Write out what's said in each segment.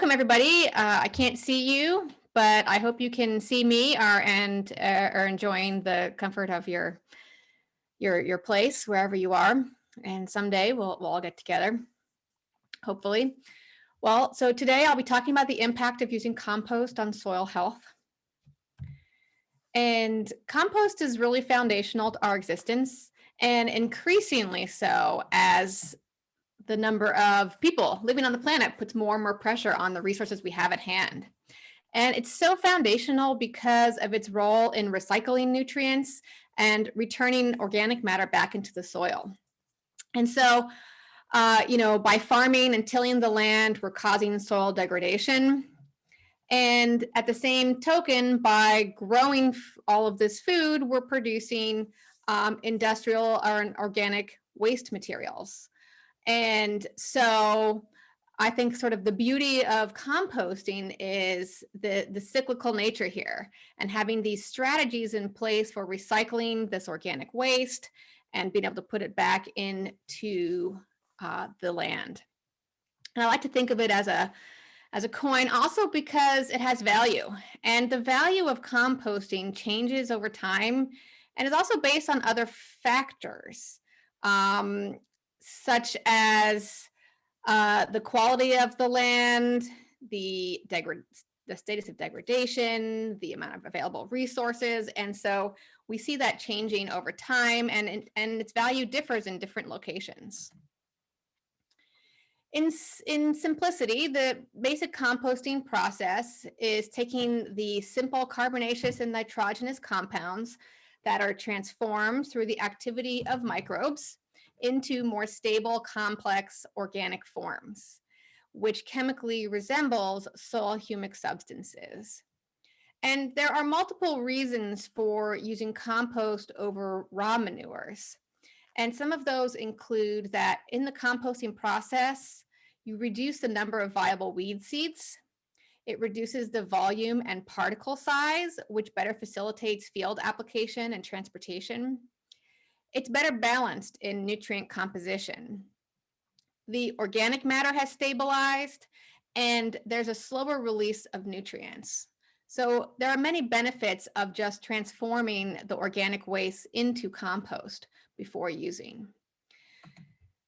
Welcome, everybody. I can't see you, but I hope you can see me and are enjoying the comfort of your place wherever you are. And someday we'll all get together, hopefully. Well, so today I'll be talking about the impact of using compost on soil health. And compost is really foundational to our existence, and increasingly so as the number of people living on the planet puts more and more pressure on the resources we have at hand. And it's so foundational because of its role in recycling nutrients and returning organic matter back into the soil. And so, by farming and tilling the land, we're causing soil degradation. And at the same token, by growing all of this food, we're producing industrial or organic waste materials. And so I think sort of the beauty of composting is the cyclical nature here and having these strategies in place for recycling this organic waste and being able to put it back into the land. And I like to think of it as a coin also because it has value, and the value of composting changes over time and is also based on other factors, such as the quality of the land, the status of degradation, the amount of available resources. And so we see that changing over time, and its value differs in different locations. In simplicity, the basic composting process is taking the simple carbonaceous and nitrogenous compounds that are transformed through the activity of microbes into more stable, complex organic forms, which chemically resembles soil humic substances. And there are multiple reasons for using compost over raw manures. And some of those include that in the composting process, you reduce the number of viable weed seeds. It reduces the volume and particle size, which better facilitates field application and transportation. It's better balanced in nutrient composition. The organic matter has stabilized, and there's a slower release of nutrients. So there are many benefits of just transforming the organic waste into compost before using.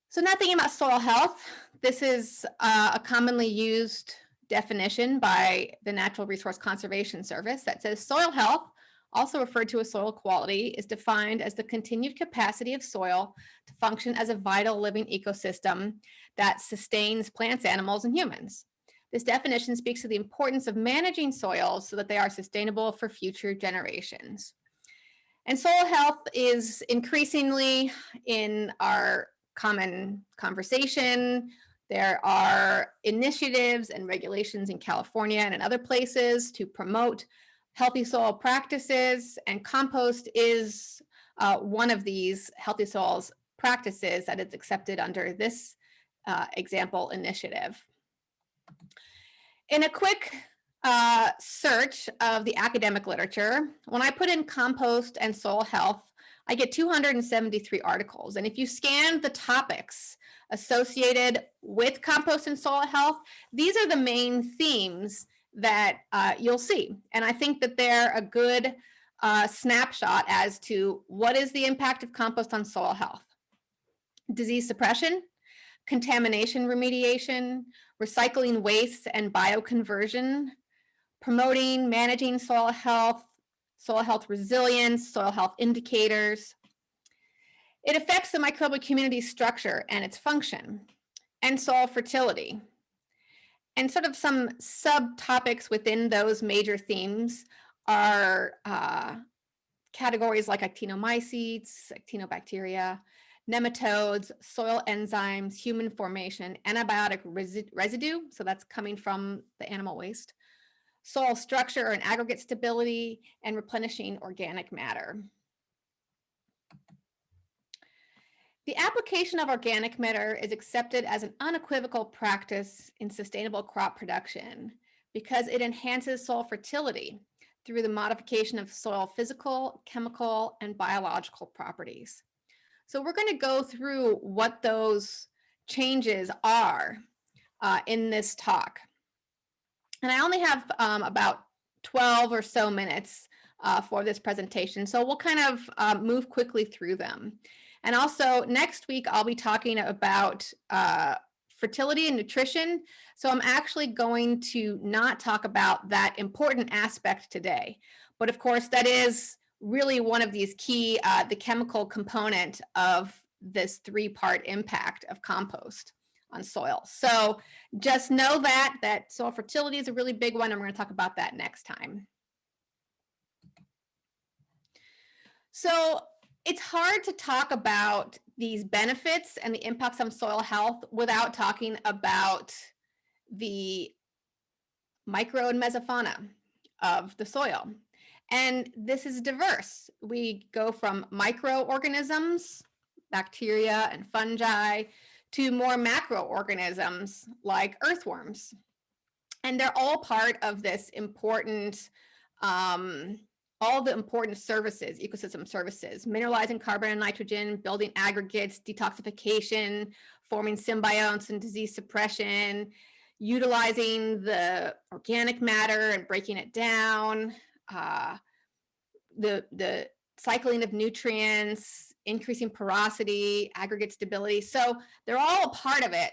So now thinking about soil health, this is a commonly used definition by the Natural Resource Conservation Service that says soil health, also referred to as soil quality, is defined as the continued capacity of soil to function as a vital living ecosystem that sustains plants, animals, and humans. This definition speaks to the importance of managing soils so that they are sustainable for future generations. And soil health is increasingly in our common conversation. There are initiatives and regulations in California and in other places to promote healthy soil practices, and compost is one of these healthy soils practices that is accepted under this example initiative. In a quick search of the academic literature, when I put in compost and soil health, I get 273 articles. And if you scan the topics associated with compost and soil health, these are the main themes that you'll see. And I think that they're a good snapshot as to what is the impact of compost on soil health. Disease suppression, contamination remediation, recycling waste and bioconversion, promoting, managing soil health resilience, soil health indicators. It affects the microbial community structure and its function, and soil fertility. And sort of some subtopics within those major themes are categories like actinomycetes, actinobacteria, nematodes, soil enzymes, human formation, antibiotic residue, so that's coming from the animal waste, soil structure and aggregate stability, and replenishing organic matter. The application of organic matter is accepted as an unequivocal practice in sustainable crop production because it enhances soil fertility through the modification of soil physical, chemical, and biological properties. So we're going to go through what those changes are in this talk. And I only have about 12 or so minutes for this presentation, so we'll kind of move quickly through them. And also next week, I'll be talking about fertility and nutrition. So I'm actually going to not talk about that important aspect today. But of course, that is really one of these key, the chemical component of this three-part impact of compost on soil. So just know that soil fertility is a really big one, and we're going to talk about that next time. So it's hard to talk about these benefits and the impacts on soil health without talking about the micro and mesofauna of the soil. And this is diverse. We go from microorganisms, bacteria and fungi, to more macroorganisms like earthworms. And they're all part of this important, all the important services, ecosystem services, mineralizing carbon and nitrogen, building aggregates, detoxification, forming symbionts and disease suppression, utilizing the organic matter and breaking it down, the cycling of nutrients, increasing porosity, aggregate stability. So they're all a part of it,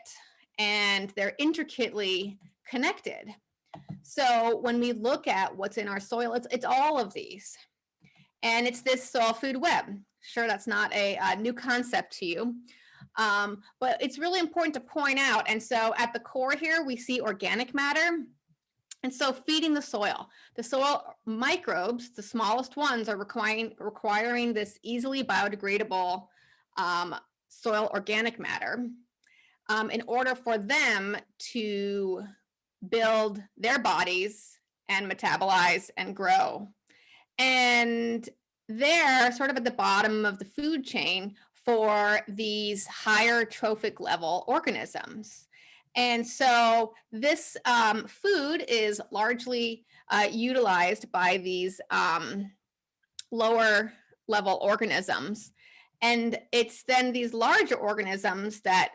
and they're intricately connected. So when we look at what's in our soil, it's all of these. And it's this soil food web. Sure, that's not a new concept to you, but it's really important to point out. And so at the core here, we see organic matter. And so feeding the soil microbes, the smallest ones, are requiring this easily biodegradable soil organic matter in order for them to build their bodies and metabolize and grow. And they're sort of at the bottom of the food chain for these higher trophic level organisms. And so this food is largely utilized by these lower level organisms. And it's then these larger organisms that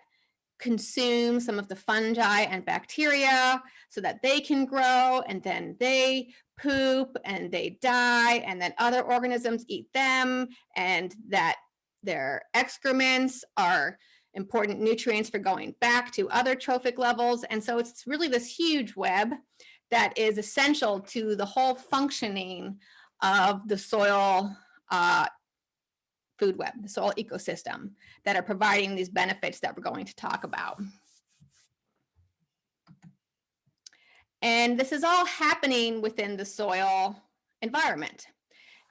consume some of the fungi and bacteria so that they can grow, and then they poop and they die, and then other organisms eat them, and that their excrements are important nutrients for going back to other trophic levels. And so it's really this huge web that is essential to the whole functioning of the soil food web, the soil ecosystem, that are providing these benefits that we're going to talk about. And this is all happening within the soil environment.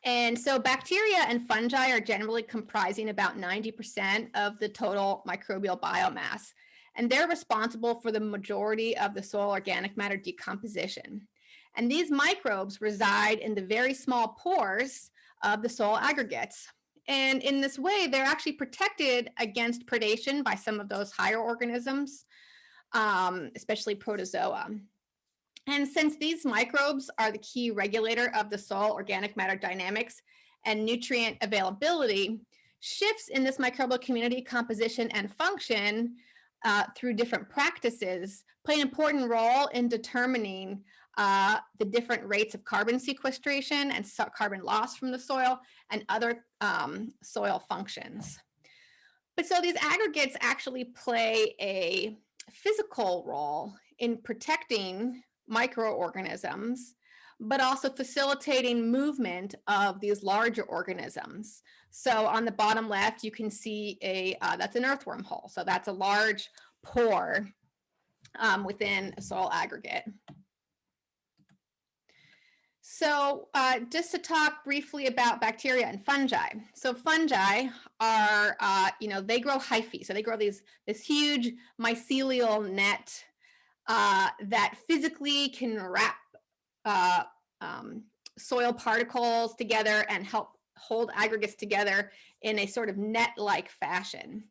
And so bacteria and fungi are generally comprising about 90% of the total microbial biomass. And they're responsible for the majority of the soil organic matter decomposition. And these microbes reside in the very small pores of the soil aggregates. And in this way, they're actually protected against predation by some of those higher organisms, especially protozoa. And since these microbes are the key regulator of the soil organic matter dynamics and nutrient availability, shifts in this microbial community composition and function through different practices play an important role in determining the different rates of carbon sequestration and carbon loss from the soil and other soil functions. But so these aggregates actually play a physical role in protecting microorganisms, but also facilitating movement of these larger organisms. So on the bottom left, you can see that's an earthworm hole. So that's a large pore within a soil aggregate. So just to talk briefly about bacteria and fungi. So fungi are, they grow hyphae. So they grow this huge mycelial net that physically can wrap soil particles together and help hold aggregates together in a sort of net-like fashion.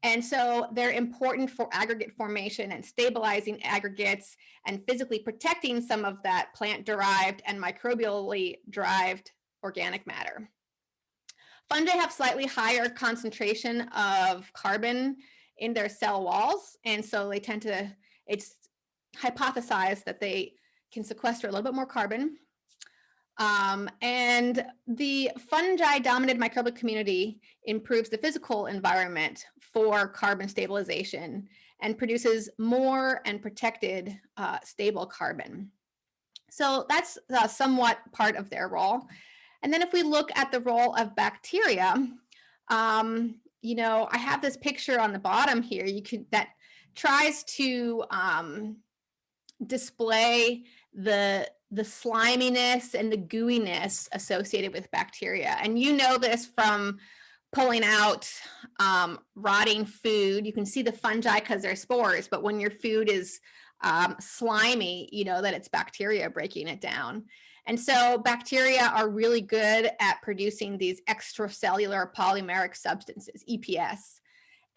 And so they're important for aggregate formation and stabilizing aggregates and physically protecting some of that plant-derived and microbially derived organic matter. Fungi have slightly higher concentration of carbon in their cell walls, and so they tend to, it's hypothesized that they can sequester a little bit more carbon. And the fungi-dominated microbial community improves the physical environment for carbon stabilization and produces more and protected stable carbon. So that's somewhat part of their role. And then if we look at the role of bacteria, you know, I have this picture on the bottom here. That tries to display the sliminess and the gooiness associated with bacteria. And you know this from pulling out rotting food. You can see the fungi because they're spores, but when your food is slimy, you know that it's bacteria breaking it down. And so bacteria are really good at producing these extracellular polymeric substances, EPS.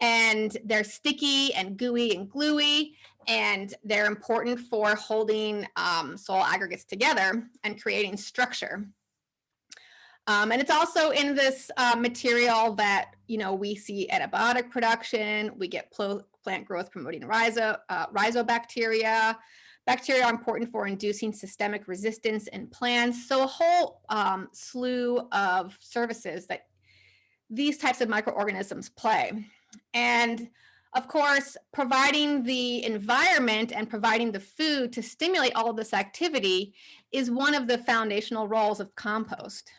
And they're sticky and gooey and gluey, and they're important for holding soil aggregates together and creating structure. And it's also in this material that, you know, we see antibiotic production, we get plant growth promoting rhizobacteria. Bacteria are important for inducing systemic resistance in plants. So a whole slew of services that these types of microorganisms play. And of course, providing the environment and providing the food to stimulate all of this activity is one of the foundational roles of compost.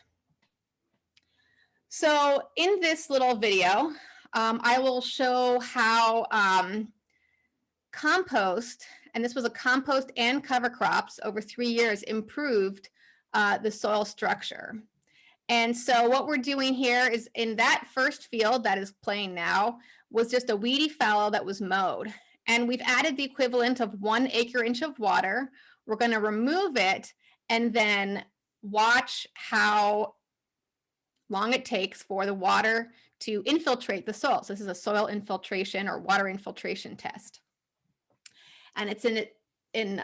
So in this little video, I will show how compost, and this was a compost and cover crops over 3 years, improved the soil structure. And so what we're doing here is, in that first field that is playing now was just a weedy fallow that was mowed. And we've added the equivalent of 1 acre-inch of water. We're going to remove it and then watch how long it takes for the water to infiltrate the soil. So this is a soil infiltration or water infiltration test. And it's in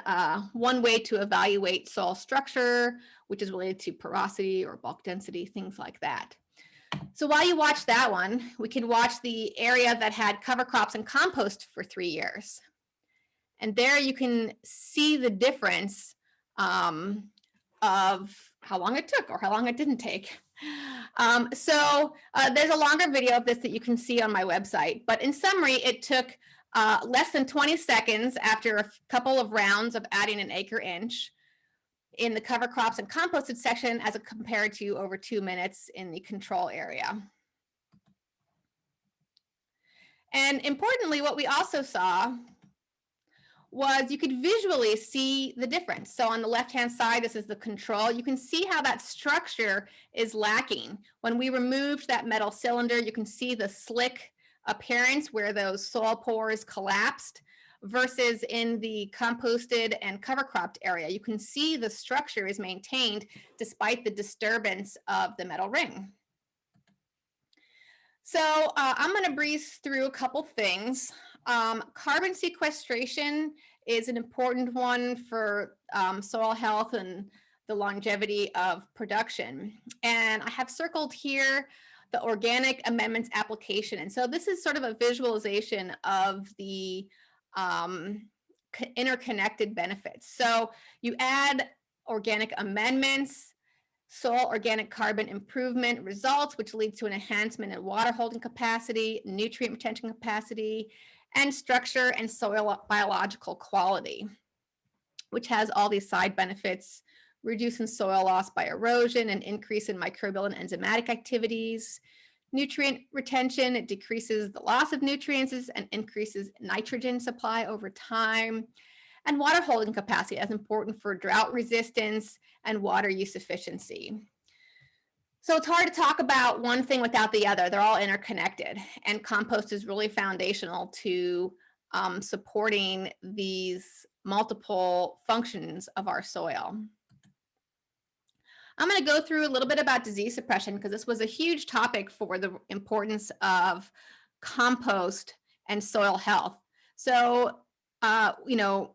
one way to evaluate soil structure, which is related to porosity or bulk density, things like that. So while you watch that one, we can watch the area that had cover crops and compost for 3 years. And there you can see the difference of how long it took or how long it didn't take. There's a longer video of this that you can see on my website, but in summary, it took less than 20 seconds after a couple of rounds of adding an acre-inch in the cover crops and composted section as compared to over 2 minutes in the control area. And importantly, what we also saw was you could visually see the difference. So on the left-hand side, this is the control. You can see how that structure is lacking. When we removed that metal cylinder, you can see the slick appearance where those soil pores collapsed, versus in the composted and cover cropped area. You can see the structure is maintained despite the disturbance of the metal ring. So I'm going to breeze through a couple things. Carbon sequestration is an important one for soil health and the longevity of production. And I have circled here the organic amendments application. And so this is sort of a visualization of the interconnected benefits. So you add organic amendments, soil organic carbon improvement results, which leads to an enhancement in water holding capacity, nutrient retention capacity, and structure and soil biological quality, which has all these side benefits, reducing soil loss by erosion and increase in microbial and enzymatic activities. Nutrient retention, it decreases the loss of nutrients and increases nitrogen supply over time. And water holding capacity is important for drought resistance and water use efficiency. So it's hard to talk about one thing without the other. They're all interconnected, and compost is really foundational to supporting these multiple functions of our soil. I'm going to go through a little bit about disease suppression because this was a huge topic for the importance of compost and soil health. So, you know,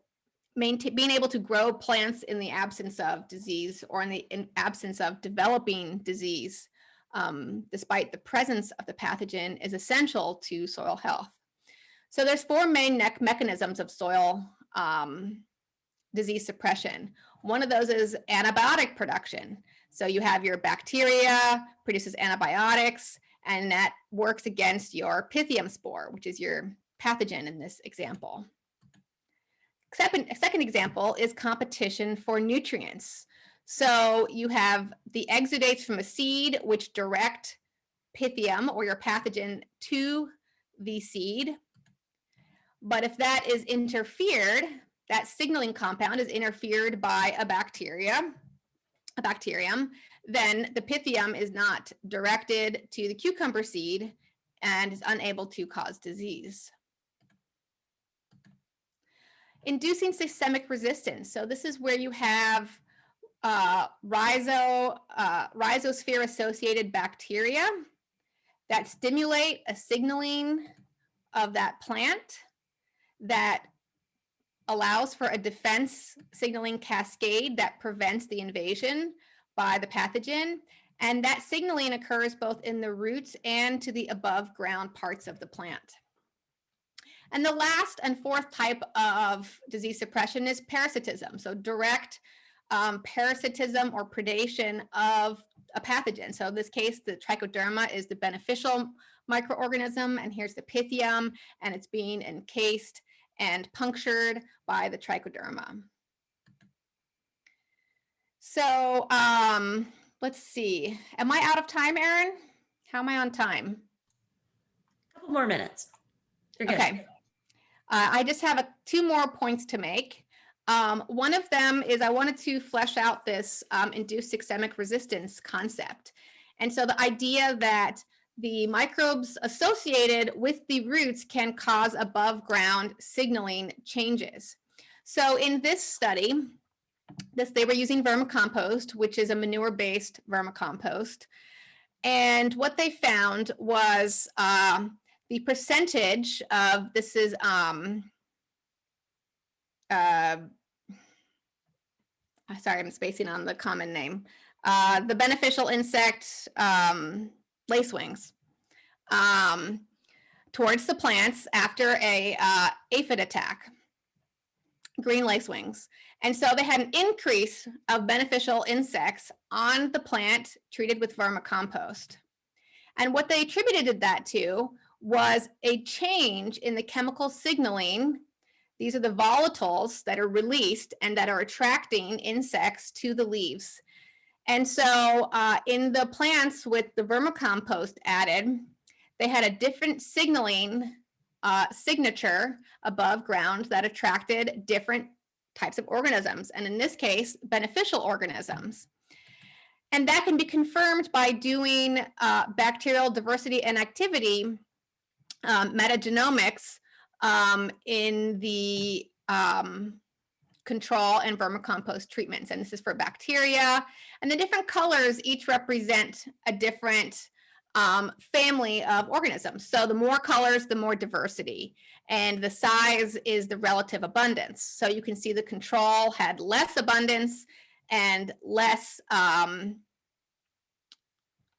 being able to grow plants in the absence of disease or in the absence of developing disease, despite the presence of the pathogen, is essential to soil health. So there's 4 main mechanisms of soil disease suppression. One of those is antibiotic production. So you have your bacteria produces antibiotics, and that works against your Pythium spore, which is your pathogen in this example. A second example is competition for nutrients. So you have the exudates from a seed, which direct Pythium or your pathogen to the seed. But if that is interfered, that signaling compound is interfered by a bacterium, then the Pythium is not directed to the cucumber seed and is unable to cause disease. Inducing systemic resistance. So this is where you have rhizosphere-associated bacteria that stimulate a signaling of that plant that allows for a defense signaling cascade that prevents the invasion by the pathogen. And that signaling occurs both in the roots and to the above ground parts of the plant. And the last and fourth type of disease suppression is parasitism. So direct parasitism or predation of a pathogen. So in this case, the trichoderma is the beneficial microorganism, and here's the Pythium, and it's being encased and punctured by the trichoderma. So let's see. Am I out of time, Erin? How am I on time? A couple more minutes. You're good. Okay. I just have two more points to make. One of them is I wanted to flesh out this induced systemic resistance concept. And so the idea that the microbes associated with the roots can cause above ground signaling changes. So in this study, they were using vermicompost, which is a manure-based vermicompost. And what they found was the percentage of, this is, sorry, I'm spacing on the common name, the beneficial insect lacewings towards the plants after a aphid attack, green lacewings. And so they had an increase of beneficial insects on the plant treated with vermicompost. And what they attributed that to was a change in the chemical signaling. These are the volatiles that are released and that are attracting insects to the leaves. And so in the plants with the vermicompost added, they had a different signaling signature above ground that attracted different types of organisms, and in this case, beneficial organisms. And that can be confirmed by doing bacterial diversity and activity metagenomics in the control and vermicompost treatments. And this is for bacteria. And the different colors each represent a different family of organisms. So the more colors, the more diversity. And the size is the relative abundance. So you can see the control had less abundance and less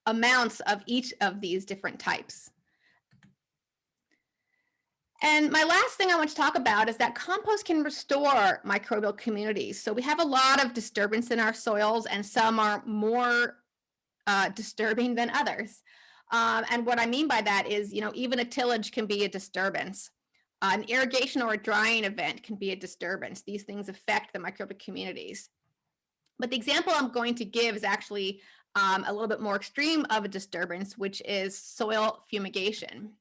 amounts of each of these different types. And my last thing I want to talk about is that compost can restore microbial communities. So we have a lot of disturbance in our soils, and some are more disturbing than others. And what I mean by that is, even a tillage can be a disturbance. An irrigation or a drying event can be a disturbance. These things affect the microbial communities. But the example I'm going to give is actually a little bit more extreme of a disturbance, which is soil fumigation.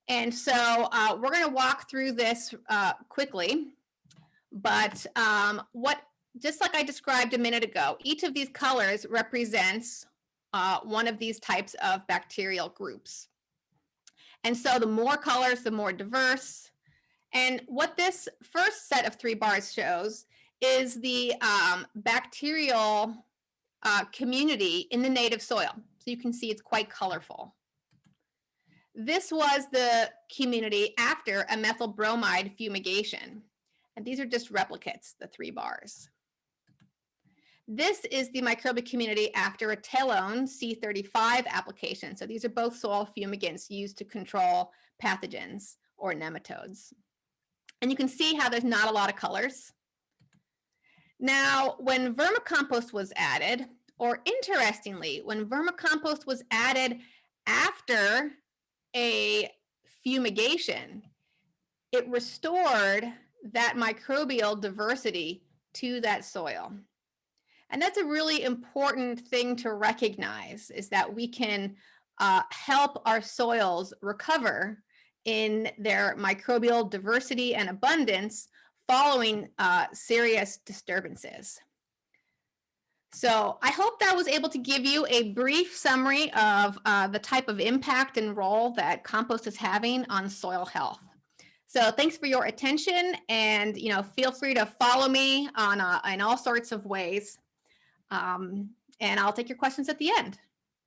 And so we're going to walk through this quickly, but just like I described a minute ago, each of these colors represents one of these types of bacterial groups. And so the more colors, the more diverse. And what this first set of 3 bars shows is the bacterial community in the native soil. So you can see it's quite colorful. This was the community after a methyl bromide fumigation. And these are just replicates, the 3 bars. This is the microbial community after a telone C35 application. So these are both soil fumigants used to control pathogens or nematodes. And you can see how there's not a lot of colors. Now, when vermicompost was added, or interestingly, when vermicompost was added after a fumigation, it restored that microbial diversity to that soil. And that's a really important thing to recognize, is that we can help our soils recover in their microbial diversity and abundance following serious disturbances. So I hope that was able to give you a brief summary of the type of impact and role that compost is having on soil health. So thanks for your attention, and feel free to follow me on in all sorts of ways. And I'll take your questions at the end.